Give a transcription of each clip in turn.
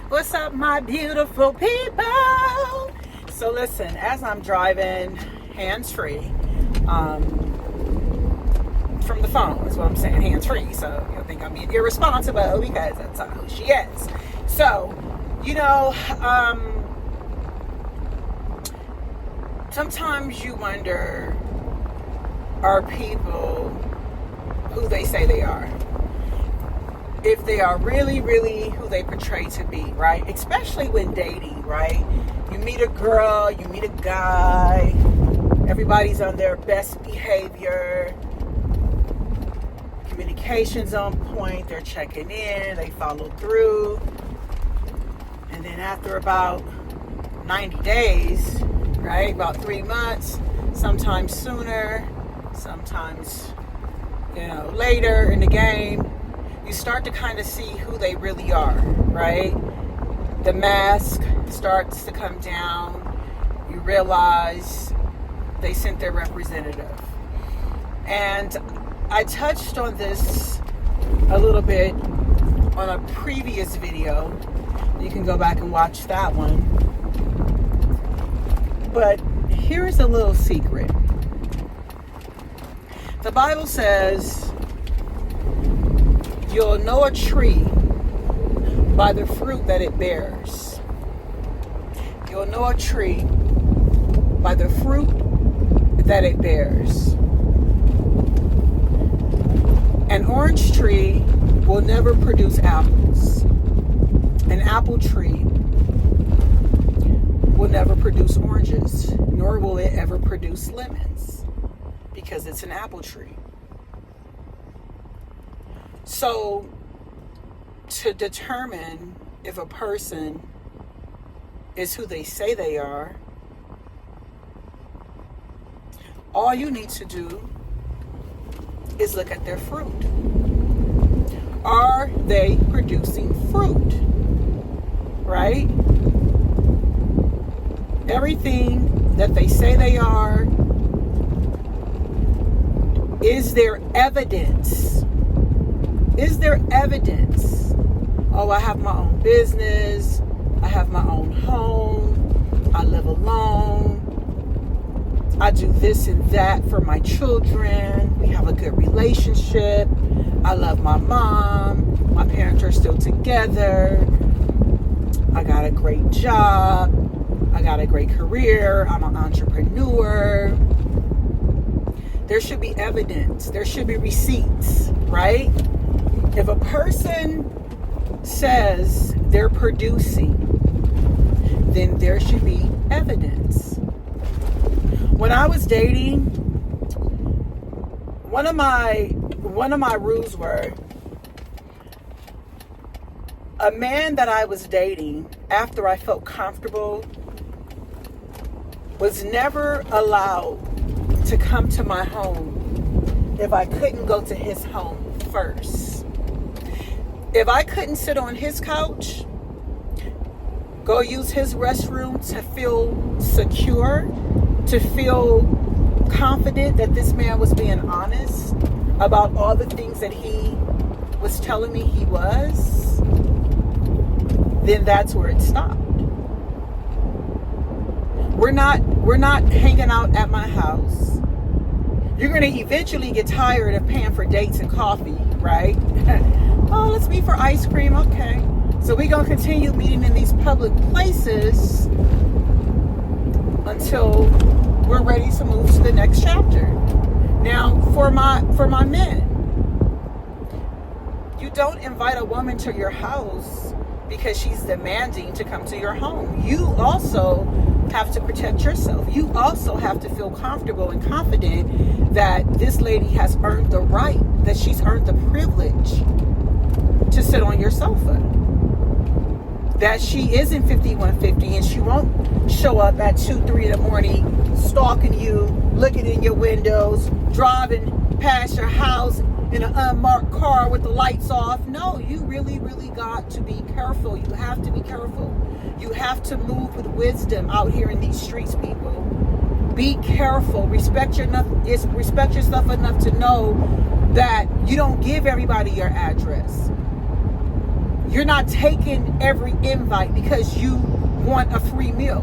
What's up, my beautiful people? So listen, as I'm driving hands-free, from the phone is what I'm saying, hands-free. So you'll think I'm being irresponsible because that's not who she is. So, sometimes you wonder, are people who they say they are? If they are really, really who they portray to be, right? Especially when dating, right? You meet a girl, you meet a guy, everybody's on their best behavior, communication's on point, they're checking in, they follow through, and then after about 90 days, right, about 3 months, sometimes sooner, sometimes, later in the game, you start to kind of see who they really are, right? The mask starts to come down. You realize they sent their representative. And I touched on this a little bit on a previous video. You can go back and watch that one. But here's a little secret. The Bible says, you'll know a tree by the fruit that it bears. You'll know a tree by the fruit that it bears. An orange tree will never produce apples. An apple tree will never produce oranges, nor will it ever produce lemons, because it's an apple tree. So, to determine if a person is who they say they are, all you need to do is look at their fruit. Are they producing fruit? Right? Everything that they say they are, is there evidence? Is there evidence? Oh, I have my own business. I have my own home. I live alone. I do this and that for my children. We have a good relationship. I love my mom. My parents are still together. I got a great job. I got a great career. I'm an entrepreneur. There should be evidence. There should be receipts, right? If a person says they're producing, then there should be evidence. When I was dating, one of my rules were, a man that I was dating after I felt comfortable was never allowed to come to my home if I couldn't go to his home first. If I couldn't sit on his couch, go use his restroom to feel secure, to feel confident that this man was being honest about all the things that he was telling me he was, then that's where it stopped. We're not hanging out at my house. You're going to eventually get tired of paying for dates and coffee, right? Oh, let's meet for ice cream. Okay. So we're going to continue meeting in these public places until we're ready to move to the next chapter. Now, for my men, you don't invite a woman to your house because she's demanding to come to your home. You also have to protect yourself. You also have to feel comfortable and confident that this lady has earned the right, that she's earned the privilege to sit on your sofa. That she isn't 5150 and she won't show up at 2, 3 in the morning stalking you, looking in your windows, driving past your house in an unmarked car with the lights off. No, you really, really got to be careful. You have to be careful. You have to move with wisdom out here in these streets, people. Be careful. Respect yourself enough to know that you don't give everybody your address. You're not taking every invite because you want a free meal.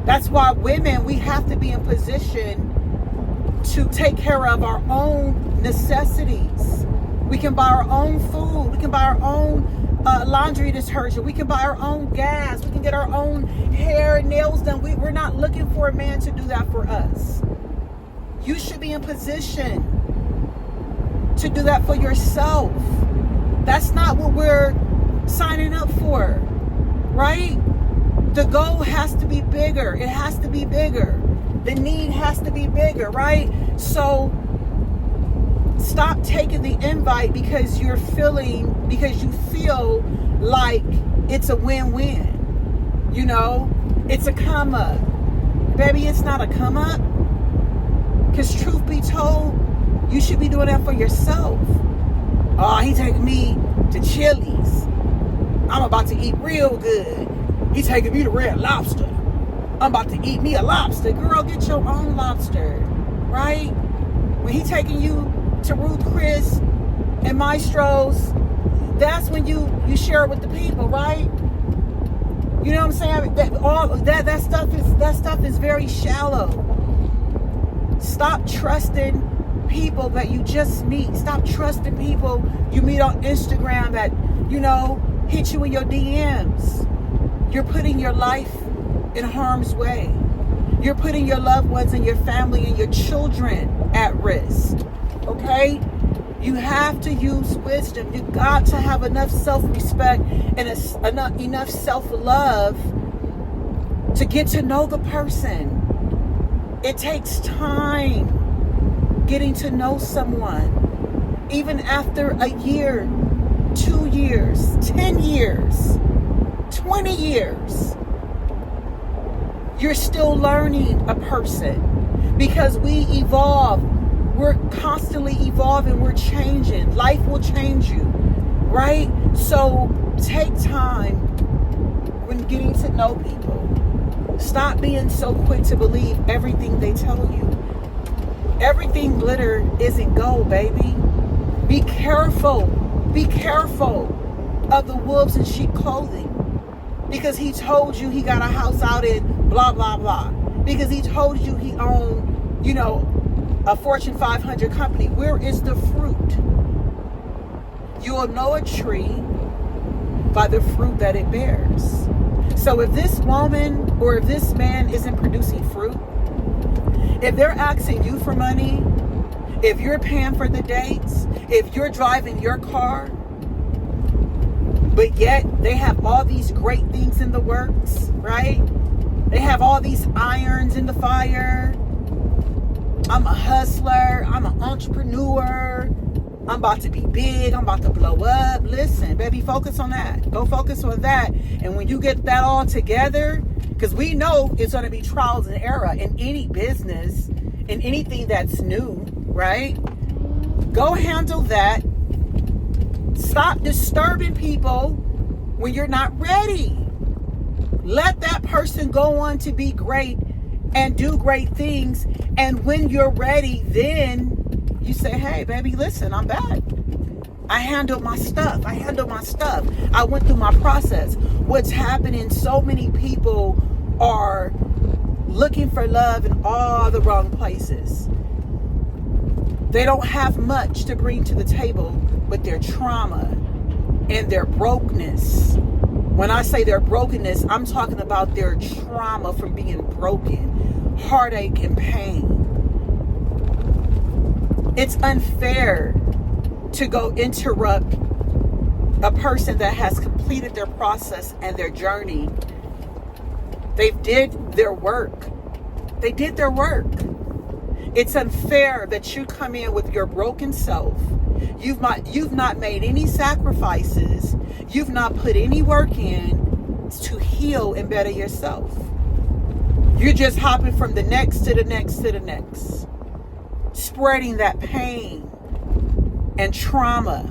That's why women, we have to be in position to take care of our own necessities. We can buy our own food. We can buy our own laundry detergent. We can buy our own gas. We can get our own hair and nails done. We're not looking for a man to do that for us. You should be in position to do that for yourself. That's not what we're signing up for, right? The goal has to be bigger. It has to be bigger. The need has to be bigger, right? So stop taking the invite because you feel like it's a win-win. You know, it's a come up. Baby, it's not a come up. Because truth be told, you should be doing that for yourself. Oh, he taking me to Chili's. I'm about to eat real good. He taking me to Red Lobster. I'm about to eat me a lobster. Girl, get your own lobster, right? When he taking you to Ruth Chris and Maestro's, that's when you share it with the people, right? You know what I'm saying? That stuff is very shallow. Stop trusting people that you just meet. Stop trusting people you meet on Instagram that, hit you in your DMs. You're putting your life in harm's way. You're putting your loved ones and your family and your children at risk. Okay? You have to use wisdom. You got to have enough self-respect and enough self-love to get to know the person. It takes time getting to know someone. Even after a year, 2 years, 10 years, 20 years, you're still learning a person because we evolve. We're constantly evolving. We're changing. Life will change you, right? So take time when getting to know people. Stop being so quick to believe everything they tell you. Everything glitter isn't gold, baby. Be careful. Be careful of the wolves in sheep clothing. Because he told you he got a house out in blah, blah, blah. Because he told you he owned, a Fortune 500 company. Where is the fruit? You will know a tree by the fruit that it bears. So if this woman or if this man isn't producing fruit, if they're asking you for money, if you're paying for the dates, if you're driving your car, but yet they have all these great things in the works, right? They have all these irons in the fire. I'm a hustler. I'm an entrepreneur. I'm about to be big. I'm about to blow up. Listen, baby, focus on that. Go focus on that. And when you get that all together, because we know it's going to be trials and error in any business, in anything that's new, right? Go handle that. Stop disturbing people when you're not ready. Let that person go on to be great and do great things. And when you're ready, then you say, hey, baby, listen, I'm back. I handled my stuff. I went through my process. What's happening, so many people are looking for love in all the wrong places. They don't have much to bring to the table but their trauma and their brokenness. When I say their brokenness, I'm talking about their trauma from being broken, heartache and pain. It's unfair to go interrupt a person that has completed their process and their journey. They did their work. It's unfair that you come in with your broken self. You've not made any sacrifices. You've not put any work in to heal and better yourself. You're just hopping from the next to the next to the next, spreading that pain and trauma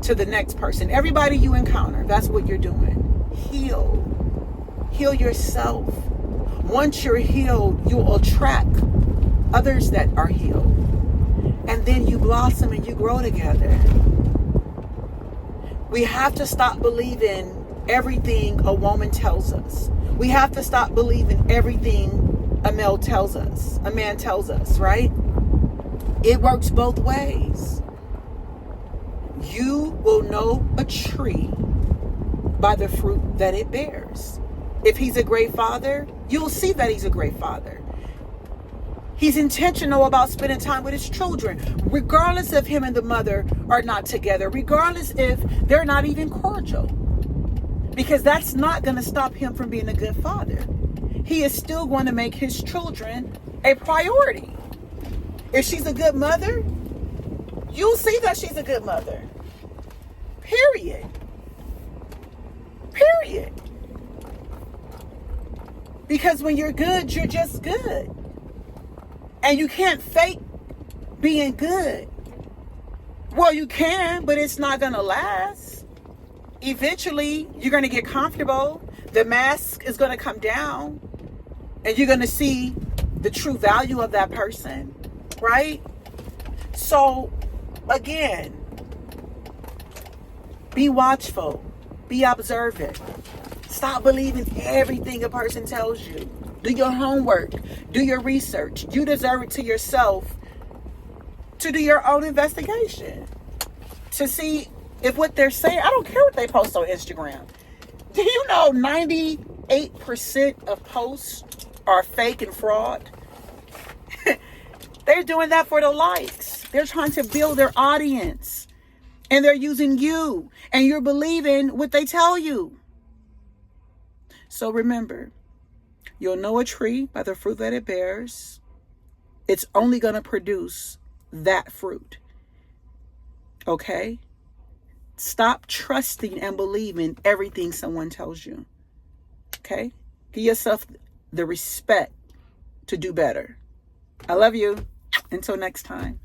to the next person. Everybody you encounter, that's what you're doing. Heal yourself. Once you're healed, you'll attract others that are healed. And then you blossom and you grow together. We have to stop believing everything a woman tells us. We have to stop believing everything a man tells us, right? It works both ways. You will know a tree by the fruit that it bears. If he's a great father, you'll see that he's a great father. He's intentional about spending time with his children, regardless if him and the mother are not together, regardless if they're not even cordial. Because that's not going to stop him from being a good father. He is still going to make his children a priority. If she's a good mother, you'll see that she's a good mother. Period. Period. Because when you're good, you're just good. And you can't fake being good. Well, you can, but it's not going to last. Eventually, you're going to get comfortable. The mask is going to come down. And you're going to see the true value of that person. Right? So, again, be watchful. Be observant. Stop believing everything a person tells you. Do your homework. Do your research. You deserve it to yourself to do your own investigation. To see if what they're saying, I don't care what they post on Instagram. Do you know 98% of posts are fake and fraud? They're doing that for the likes. They're trying to build their audience. And they're using you. And you're believing what they tell you. So remember, you'll know a tree by the fruit that it bears. It's only going to produce that fruit. Okay? Stop trusting and believing everything someone tells you. Okay? Give yourself the respect to do better. I love you. Until next time.